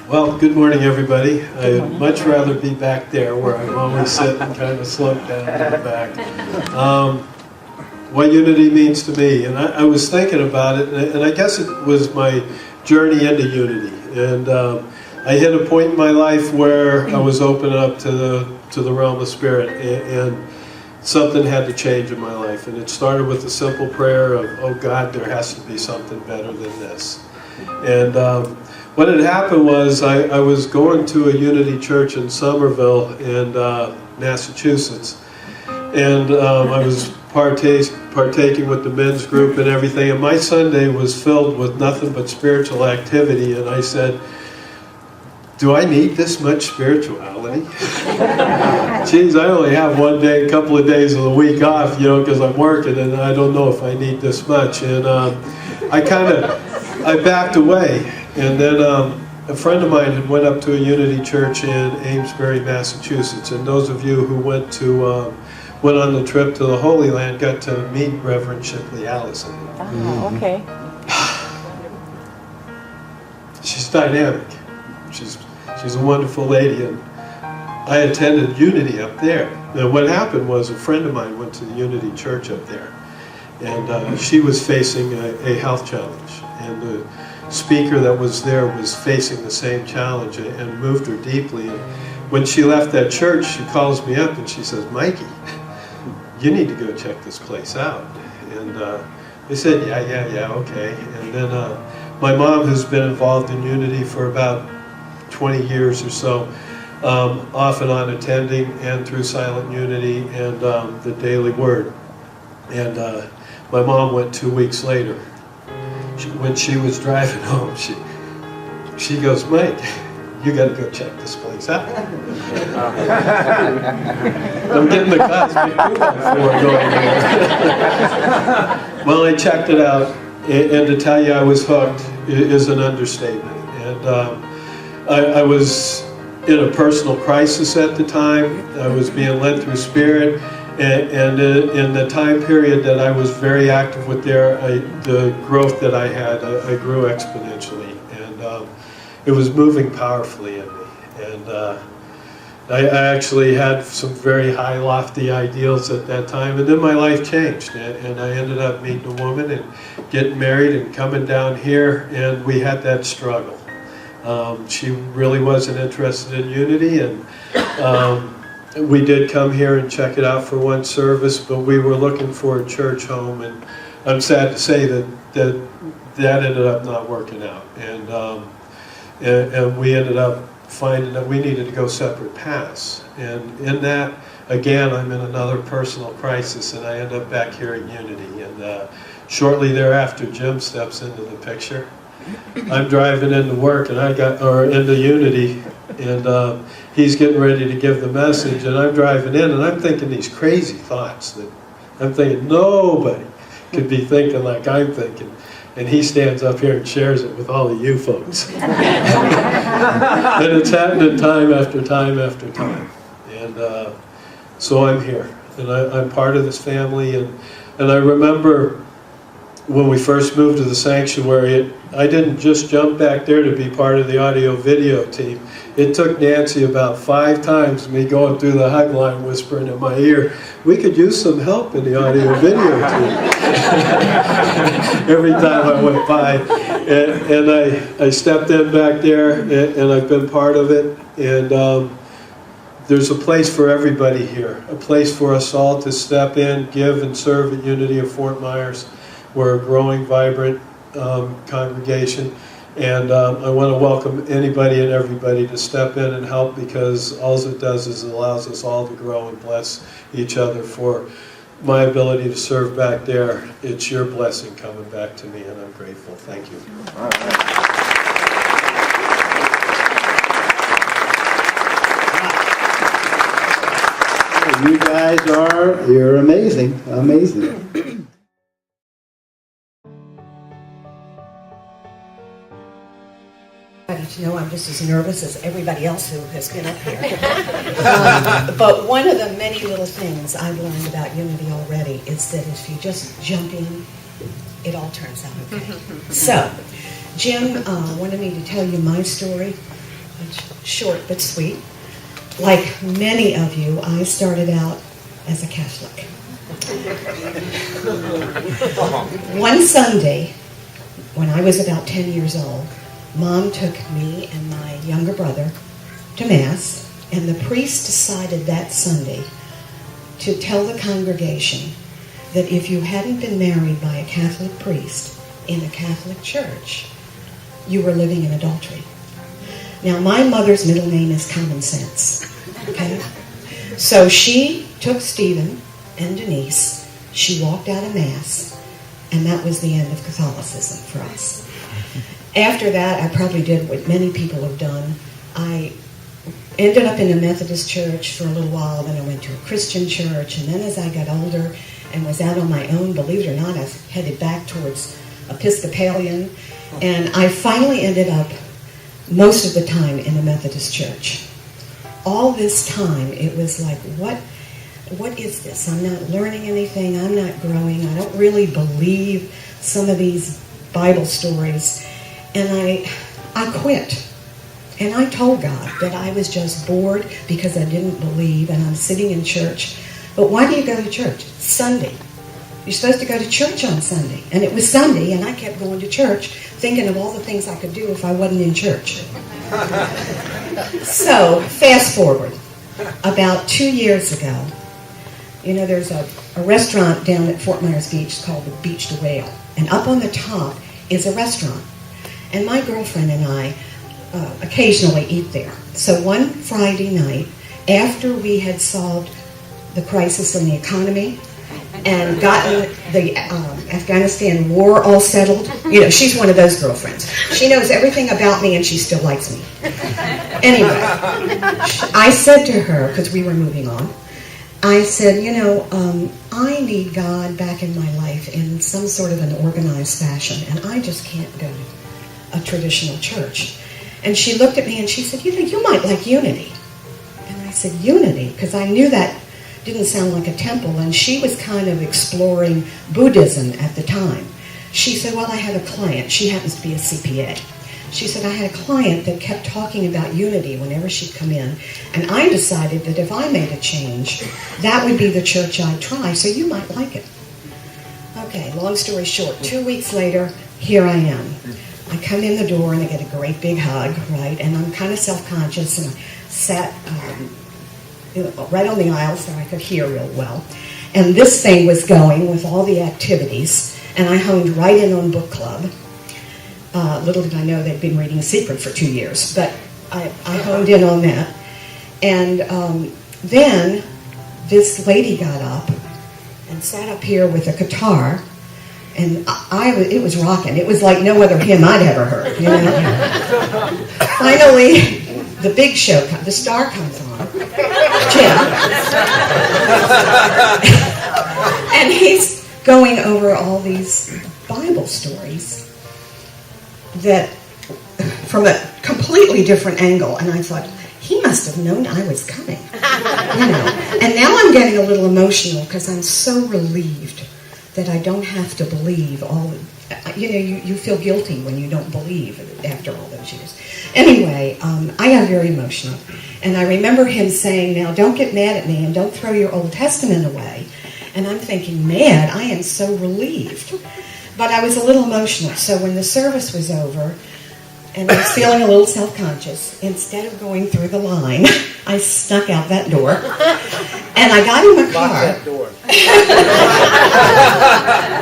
Well, good morning, everybody. I'd much rather be back there where I'm always sitting kind of slumped down in the back. What unity means to me, and I was thinking about it, and I guess it was my journey into unity. And I hit a point in my life where I was opening up to the realm of spirit, and something had to change in my life. And it started with a simple prayer of, oh God, there has to be something better than this. And what had happened was I was going to a Unity church in Somerville in Massachusetts, and I was partaking with the men's group and everything, and my Sunday was filled with nothing but spiritual activity, and I said, do I need this much spirituality? Geez, I only have one day, a couple of days of the week off, you know, because I'm working, and I don't know if I need this much. And I backed away. And then a friend of mine had went up to a Unity church in Amesbury, Massachusetts. And those of you who went on the trip to the Holy Land got to meet Reverend Shipley Allison. Oh, okay. She's dynamic. She's a wonderful lady, and I attended Unity up there. Now, what happened was a friend of mine went to the Unity church up there, and she was facing a health challenge, and the speaker that was there was facing the same challenge, and moved her deeply. And when she left that church, she calls me up and she says, Mikey, you need to go check this place out. And I said, yeah, okay. And then my mom has been involved in Unity for about 20 years or so, off and on attending, and through Silent Unity and the Daily Word. And my mom went 2 weeks later. When she was driving home, she goes, Mike, you got to go check this place out. I'm getting the cosmic 2x4 going there. Well, I checked it out, and to tell you I was hooked is an understatement. And I was in a personal crisis at the time. I was being led through spirit, and in the time period that I was very active with the growth that I had, I grew exponentially, and it was moving powerfully in me. And I actually had some very high, lofty ideals at that time, and then my life changed, and I ended up meeting a woman and getting married and coming down here, and we had that struggle. She really wasn't interested in Unity, and we did come here and check it out for one service, but we were looking for a church home, and I'm sad to say that ended up not working out, and we ended up finding that we needed to go separate paths. And in that, again, I'm in another personal crisis, and I end up back here at Unity, and shortly thereafter, Jim steps into the picture. I'm driving into work, and into Unity, and he's getting ready to give the message, and I'm driving in, and I'm thinking these crazy thoughts that I'm thinking nobody could be thinking like I'm thinking, and he stands up here and shares it with all of you folks. And it's happening time after time after time, and so I'm here, and I'm part of this family, and I remember when we first moved to the sanctuary, I didn't just jump back there to be part of the audio-video team. It took Nancy about 5 times, me going through the hug line whispering in my ear, we could use some help in the audio-video team. Every time I went by. And I stepped in back there, and I've been part of it. And there's a place for everybody here, a place for us all to step in, give, and serve at Unity of Fort Myers. We're a growing, vibrant congregation, and I want to welcome anybody and everybody to step in and help, because all it does is it allows us all to grow and bless each other. For my ability to serve back there, it's your blessing coming back to me, and I'm grateful. Thank you. All right. You guys you're amazing, amazing. To know I'm just as nervous as everybody else who has been up here. But one of the many little things I've learned about Unity already is that if you just jump in, it all turns out okay. So, Jim wanted me to tell you my story. It's short but sweet. Like many of you, I started out as a Catholic. One Sunday, when I was about 10 years old, Mom took me and my younger brother to Mass, and the priest decided that Sunday to tell the congregation that if you hadn't been married by a Catholic priest in a Catholic church, you were living in adultery. Now, my mother's middle name is Common Sense, okay? So she took Stephen and Denise, she walked out of Mass, and that was the end of Catholicism for us. After that, I probably did what many people have done. I ended up in a Methodist church for a little while, then I went to a Christian church, and then as I got older and was out on my own, believe it or not, I headed back towards Episcopalian, and I finally ended up most of the time in a Methodist church. All this time, it was like, what is this? I'm not learning anything, I'm not growing, I don't really believe some of these Bible stories, and I quit. And I told God that I was just bored because I didn't believe, and I'm sitting in church. But why do you go to church? Sunday. You're supposed to go to church on Sunday. And it was Sunday, and I kept going to church, thinking of all the things I could do if I wasn't in church. So, fast forward. About 2 years ago, there's a restaurant down at Fort Myers Beach called the Beach to Whale. And up on the top is a restaurant. And my girlfriend and I occasionally eat there. So one Friday night, after we had solved the crisis in the economy and gotten the Afghanistan war all settled, she's one of those girlfriends. She knows everything about me and she still likes me. Anyway, I said to her, because we were moving on, I said, I need God back in my life in some sort of an organized fashion, and I just can't go to a traditional church. And she looked at me and she said, you might like Unity. And I said, Unity? Because I knew that didn't sound like a temple, and she was kind of exploring Buddhism at the time. She said, well, I had a client. She happens to be a CPA. She said, I had a client that kept talking about Unity whenever she'd come in, and I decided that if I made a change, that would be the church I'd try, so you might like it. Okay, long story short, 2 weeks later, here I am. I come in the door and I get a great big hug, right? And I'm kind of self-conscious, and I sat right on the aisle so I could hear real well. And this thing was going with all the activities, and I honed right in on book club. Little did I know they'd been reading Secret for 2 years, but I honed in on that. And then this lady got up and sat up here with a guitar, and it was rocking. It was like no other hymn I'd ever heard, Finally, the big show, the star comes on, Jim. And he's going over all these Bible stories that from a completely different angle. And I thought, he must have known I was coming, And now I'm getting a little emotional because I'm so relieved that I don't have to believe all, you feel guilty when you don't believe after all those years. Anyway, I got very emotional. And I remember him saying, now don't get mad at me and don't throw your Old Testament away. And I'm thinking, man, I am so relieved. But I was a little emotional. So when the service was over, and I was feeling a little self-conscious, instead of going through the line, I snuck out that door. And I got in my car. Lock that door.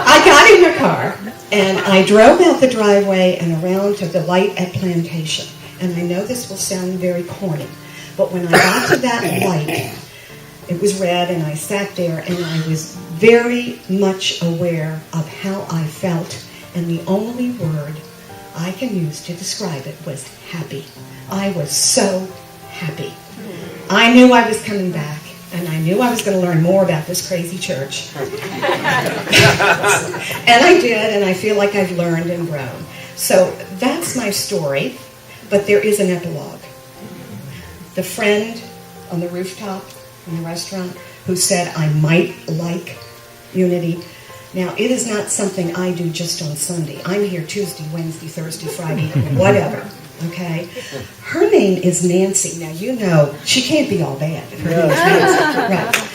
I got in my car, and I drove out the driveway and around to the light at Plantation. And I know this will sound very corny, but when I got to that light, it was red, and I sat there, and I was very much aware of how I felt, and the only word I can use to describe it was happy. I was so happy. I knew I was coming back, and I knew I was going to learn more about this crazy church. And I did, and I feel like I've learned and grown. So that's my story, but there is an epilogue. The friend on the rooftop in the restaurant who said I might like Unity. Now, it is not something I do just on Sunday. I'm here Tuesday, Wednesday, Thursday, Friday, whatever. Okay? Her name is Nancy. Now, you know, she can't be all bad. Her name is Nancy.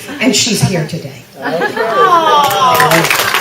Right. And she's here today. Okay.